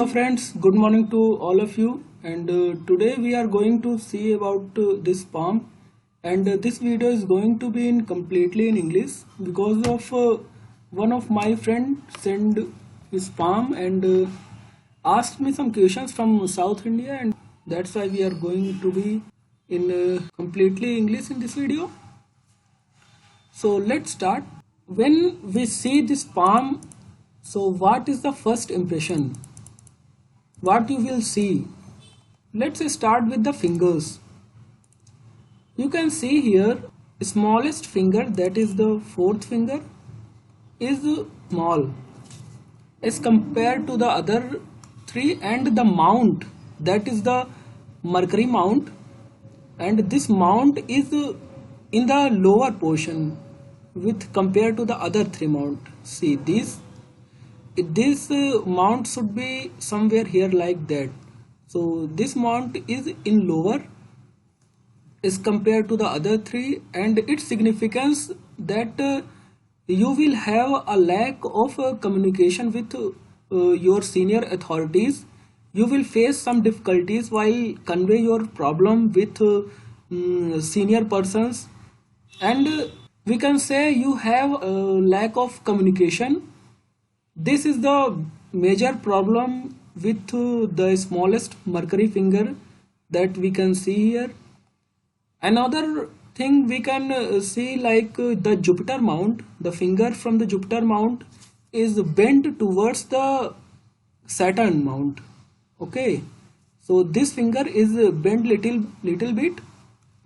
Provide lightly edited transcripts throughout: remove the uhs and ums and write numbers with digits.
Hello friends, good morning to all of you, and today we are going to see about this palm, and this video is going to be in completely in English because of one of my friend sent his palm and asked me some questions from South India, and that's why we are going to be in completely English in this video. So let's start. When we see this palm, so what is the first impression? What you will see? Let's start with the fingers. You can see here smallest finger, that is the fourth finger, is small as compared to the other three, and the mount, that is the mercury mount, and this mount is in the lower portion with compared to the other three mount. See this mount should be somewhere here like that. So this mount is in lower as compared to the other three, and its significance that you will have a lack of communication with your senior authorities. You will face some difficulties while convey your problem with senior persons, and we can say you have a lack of communication. This is the major problem with the smallest mercury finger that we can see here. Another thing we can see, like the Jupiter mount, the finger from the Jupiter mount is bent towards the Saturn mount. Okay, so this finger is bent little bit,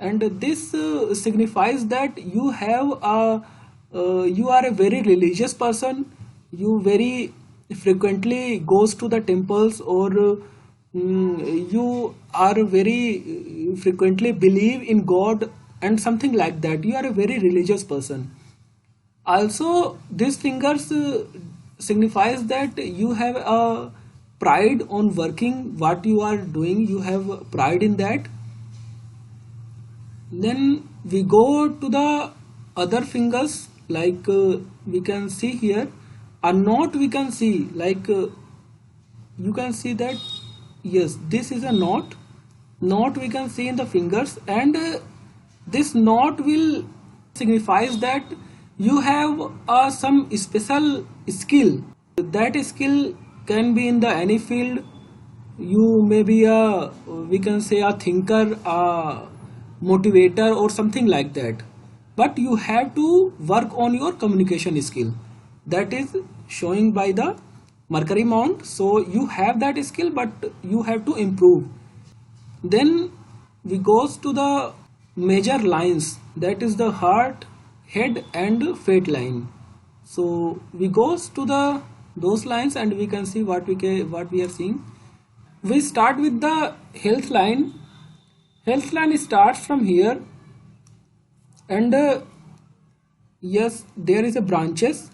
and this signifies that you have you are a very religious person. You very frequently goes to the temples, or you are very frequently believe in God and something like that. You are a very religious person. Also, this fingers signifies that you have a pride on working what you are doing. You have pride in that. Then we go to the other fingers, like we can see here a knot. We can see, like you can see that yes, this is a knot we can see in the fingers, and this knot will signifies that you have some special skill. That skill can be in the any field. You may be a, we can say, a thinker, a motivator, or something like that, but you have to work on your communication skill. That is showing by the mercury mount. So you have that skill, but you have to improve. Then we goes to the major lines, that is the heart, head, and fate line. So we goes to the those lines, and we can see what we are seeing. We start with the health line. Health line starts from here, and yes, there is a branches,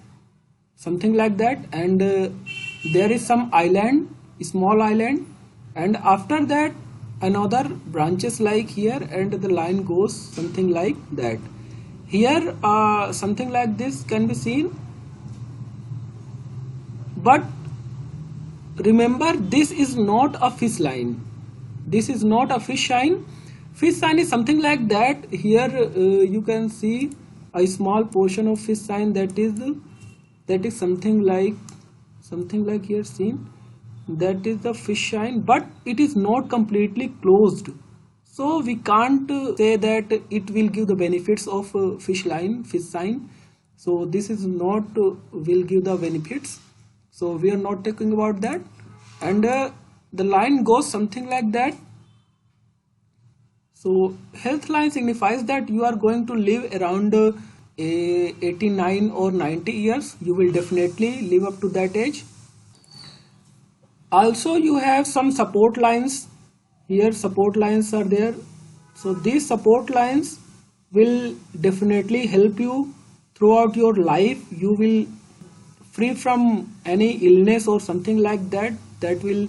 something like that, and there is some island, small island, and after that another branches like here, and the line goes something like that. Here something like this can be seen, but remember, this is not a fish line. This is not a fish line. Fish sign is something like that. Here you can see a small portion of fish sign, that is something like here seen, that is the fish sign, but it is not completely closed. So we can't say that it will give the benefits of fish sign. So this is not will give the benefits. So we are not talking about that. And the line goes something like that. So health line signifies that you are going to live around 89 or 90 years. You will definitely live up to that age. Also, you have some support lines. Here support lines are there. So these support lines will definitely help you throughout your life. You will free from any illness or something like that. That will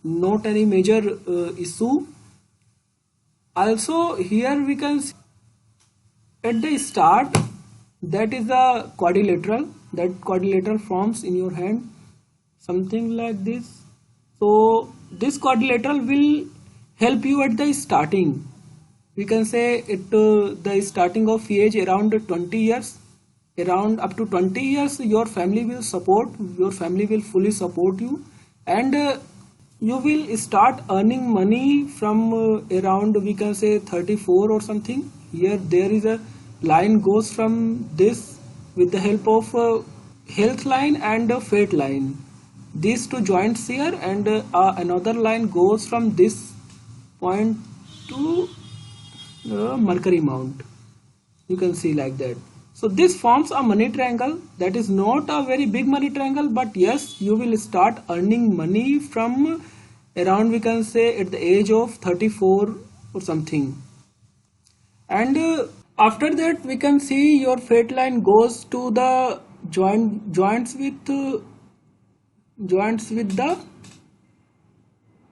not any major issue. Also, here we can see at the start, that is the quadrilateral. That quadrilateral forms in your hand, something like this. So this quadrilateral will help you at the starting. We can say it the starting of age around 20 years. Around up to 20 years, your family will support. Your family will fully support you, and you will start earning money from around, we can say, 34 or something. Here there is a line goes from this with the help of health line and fate line. These two joints here, and another line goes from this point to Mercury Mount. You can see like that. So this forms a money triangle. That is not a very big money triangle, but yes, you will start earning money from around, we can say, at the age of 34 or something. And after that, we can see your fate line goes to the joints with the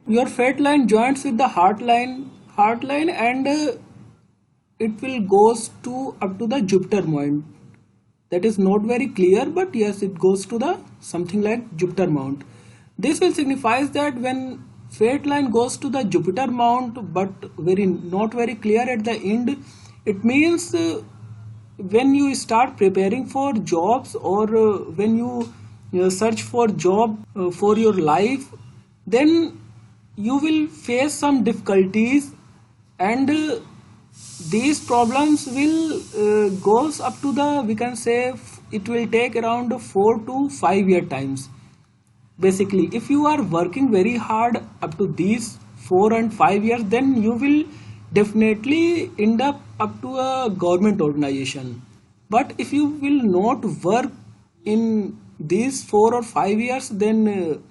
your fate line joints with the heart line, and it will goes to up to the Jupiter Mount. That is not very clear, but yes, it goes to the something like Jupiter Mount. This will signifies that when fate line goes to the Jupiter Mount, but very not very clear at the end, it means when you start preparing for jobs, or when you search for job for your life, then you will face some difficulties, and these problems will goes up to the, we can say, it will take around 4 to 5 year times. Basically, if you are working very hard up to these 4 and 5 years, then you will definitely end up to a government organization. But if you will not work in these 4 or 5 years, then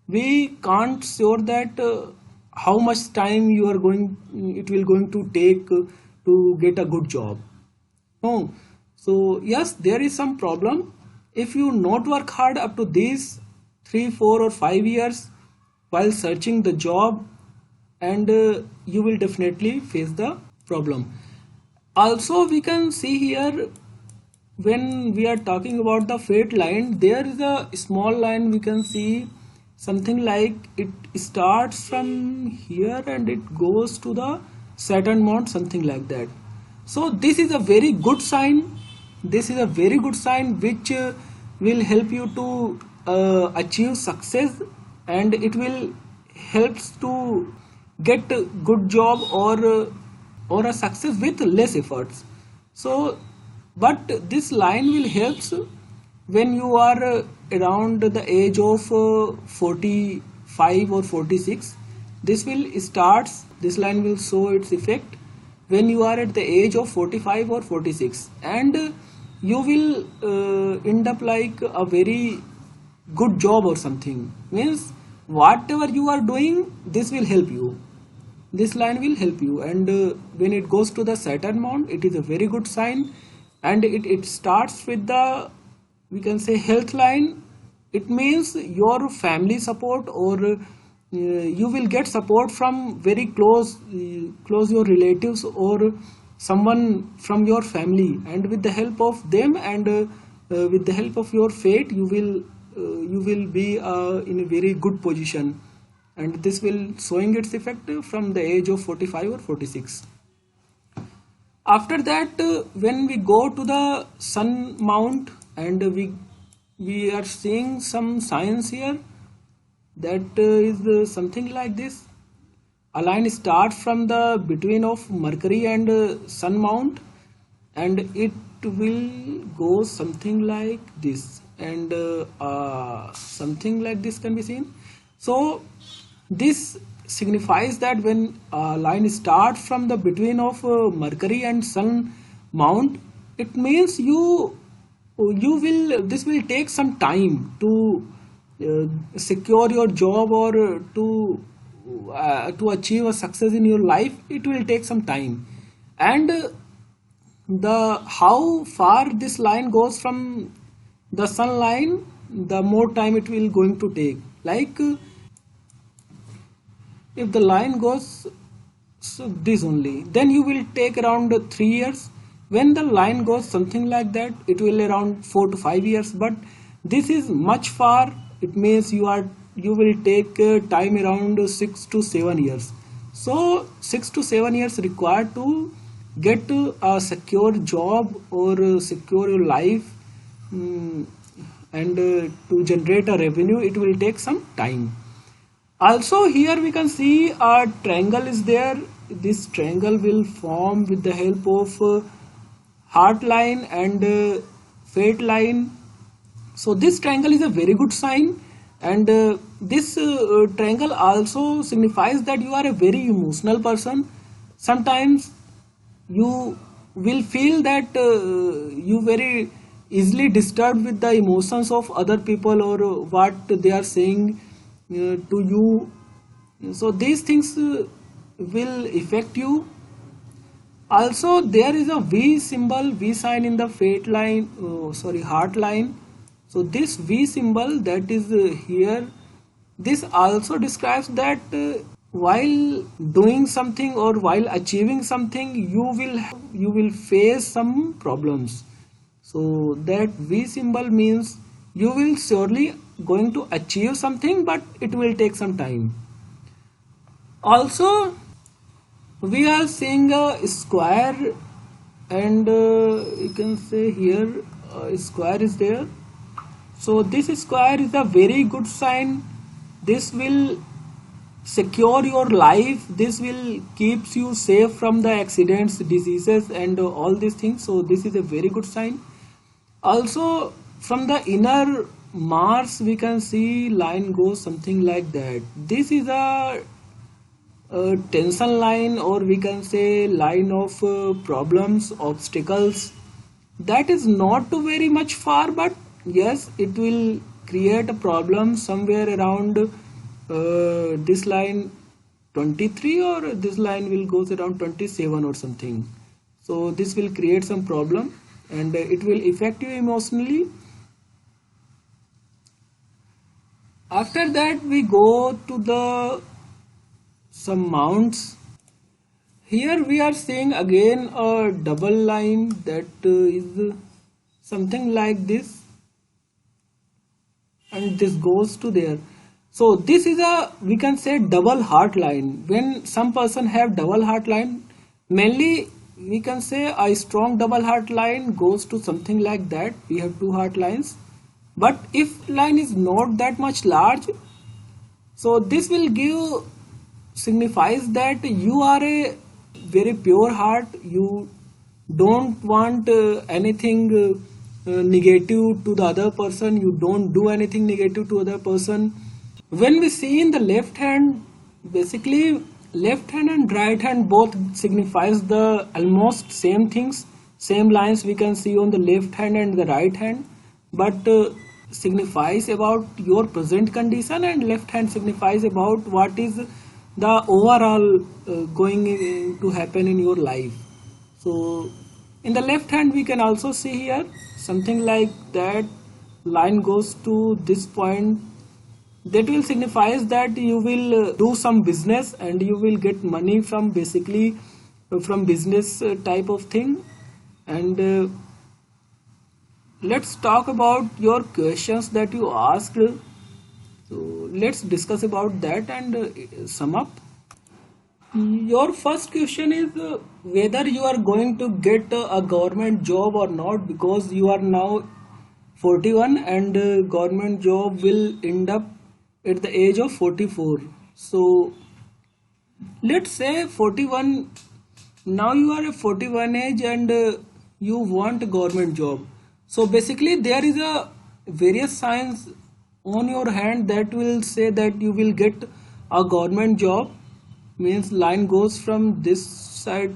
we can't sure that how much time you are going it will going to take to get a good job. No. So yes, there is some problem. If you not work hard up to these 3, 4 or 5 years while searching the job, and you will definitely face the problem. Also, we can see here, when we are talking about the fate line, there is a small line, we can see something like it starts from here and it goes to the Saturn Mount, something like that. So this is a very good sign. This is a very good sign which will help you to achieve success, and it will helps to get a good job, or a success with less efforts. So but this line will helps when you are around the age of 45 or 46. This line will show its effect when you are at the age of 45 or 46, and you will end up like a very good job or something. Means whatever you are doing, this will help you. This line will help you, and when it goes to the Saturn Mount, it is a very good sign, and it starts with the, we can say, health line. It means your family support, or you will get support from very close your relatives, or someone from your family, and with the help of them, and with the help of your fate, you will be in a very good position, and this will showing its effect from the age of 45 or 46. After that, when we go to the Sun Mount, and we are seeing some signs here, that is something like this. A line starts from the between of Mercury and Sun Mount, and it will go something like this, and something like this can be seen. So this signifies that when a line starts from the between of Mercury and Sun Mount, it means you will this will take some time to secure your job, or to achieve a success in your life. It will take some time, and the how far this line goes from the sun line, the more time it will going to take. Like if the line goes so this only, then you will take around 3 years. When the line goes something like that, it will around 4 to 5 years. But this is much far. It means you will take time around 6 to 7 years. So 6 to 7 years required to get a secure job or secure your life, mm, and to generate a revenue it will take some time. Also here we can see a triangle is there. This triangle will form with the help of heart line and fate line. So this triangle is a very good sign, and this triangle also signifies that you are a very emotional person. Sometimes you will feel that you very easily disturbed with the emotions of other people or what they are saying to you. So these things will affect you. Also there is a V symbol, V sign in the fate line, sorry, heart line. So this V symbol that is here, this also describes that while doing something or while achieving something you will face some problems. So that V symbol means you will surely going to achieve something, but it will take some time. Also we are seeing a square, and you can say here a square is there. So this square is a very good sign. This will secure your life, this will keeps you safe from the accidents, diseases, and all these things. So this is a very good sign. Also from the inner Mars we can see line goes something like that. This is a tension line, or we can say line of problems, obstacles. That is not too very much far, but yes, it will create a problem somewhere around this line 23, or this line will goes around 27 or something. So this will create some problem, and it will affect you emotionally. After that we go to the some mounts. Here we are seeing again a double line that is something like this, and this goes to there. So this is a, we can say, double heart line. When some person have double heart line, mainly we can say a strong double heart line goes to something like that. We have two heart lines, but if line is not that much large, so this will give signifies that you are a very pure heart. You don't want anything negative to the other person. You don't do anything negative to other person. When we see in the left hand, basically left hand and right hand both signifies the almost same things, same lines we can see on the left hand and the right hand, but signifies about your present condition, and left hand signifies about what is the overall going to happen in your life. So in the left hand we can also see here something like that line goes to this point. That will signifies that you will do some business and you will get money from, basically from business type of thing. And let's talk about your questions that you asked. So let's discuss about that and sum up. Your first question is whether you are going to get a government job or not, because you are now 41 and government job will end up at the age of 44. So let's say 41, now you are a 41 age and you want a government job. So basically there is a various signs on your hand that will say that you will get a government job. Means line goes from this side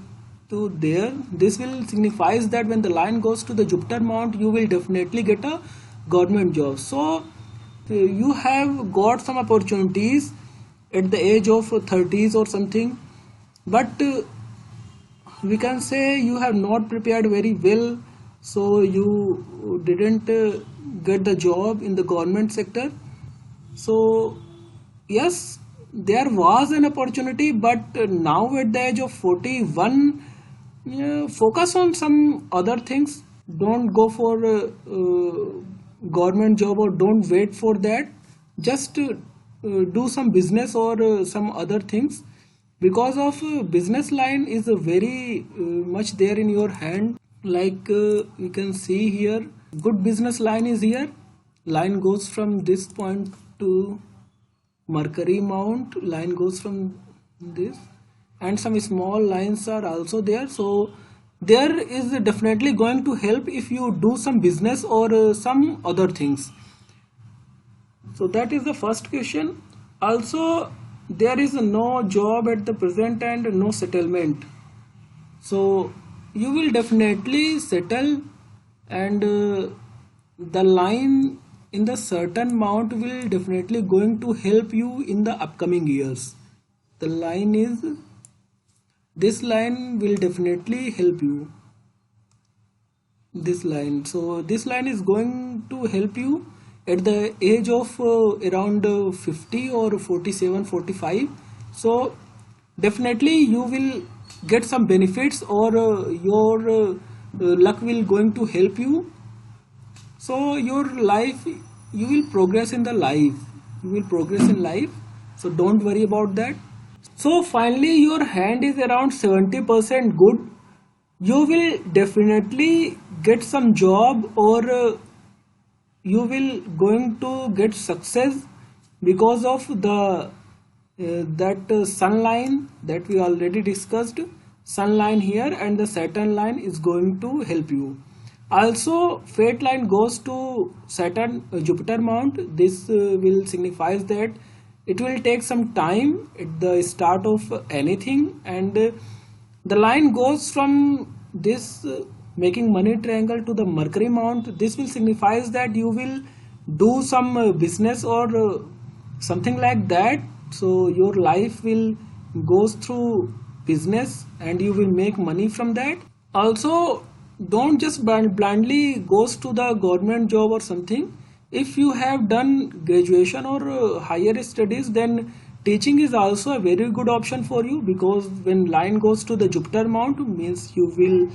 to there. This will signifies that when the line goes to the Jupiter mount, you will definitely get a government job. So you have got some opportunities at the age of 30s or something, but we can say you have not prepared very well, so you didn't get the job in the government sector. So yes, there was an opportunity, but now at the age of 41, focus on some other things. Don't go for government job, or don't wait for that. Just do some business or some other things, because of business line is very much there in your hand. Like you can see here, good business line is here. Line goes from this point to Mercury Mount. Line goes from this, and some small lines are also there. So there is definitely going to help if you do some business or some other things. So that is the first question. Also, there is no job at the present and no settlement. So you will definitely settle, and the line in the certain amount will definitely going to help you in the upcoming years. The line is, this line will definitely help you, this line. So this line is going to help you at the age of around 50 or 47, 45. So definitely you will get some benefits, or your luck will going to help you. So your life, you will progress in the life, you will progress in life, so don't worry about that. So finally your hand is around 70% good. You will definitely get some job, or you will going to get success because of the that sun line that we already discussed. Sun line here and the Saturn line is going to help you. Also fate line goes to Saturn, Jupiter mount. This will signifies that it will take some time at the start of anything, and the line goes from this making money triangle to the Mercury mount. This will signifies that you will do some business or something like that. So your life will goes through business and you will make money from that. Also, don't just blindly goes to the government job or something. If you have done graduation or higher studies, then teaching is also a very good option for you, because when line goes to the Jupiter mount means you will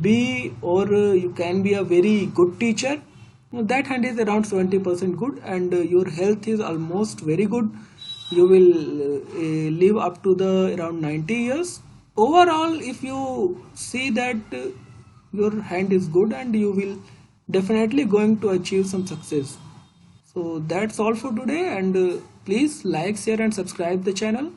be, or you can be a very good teacher. That hand is around 70% good, and your health is almost very good. You will live up to the around 90 years. Overall, if you see that your hand is good, and you will definitely going to achieve some success. So that's all for today, and please like, share and subscribe the channel.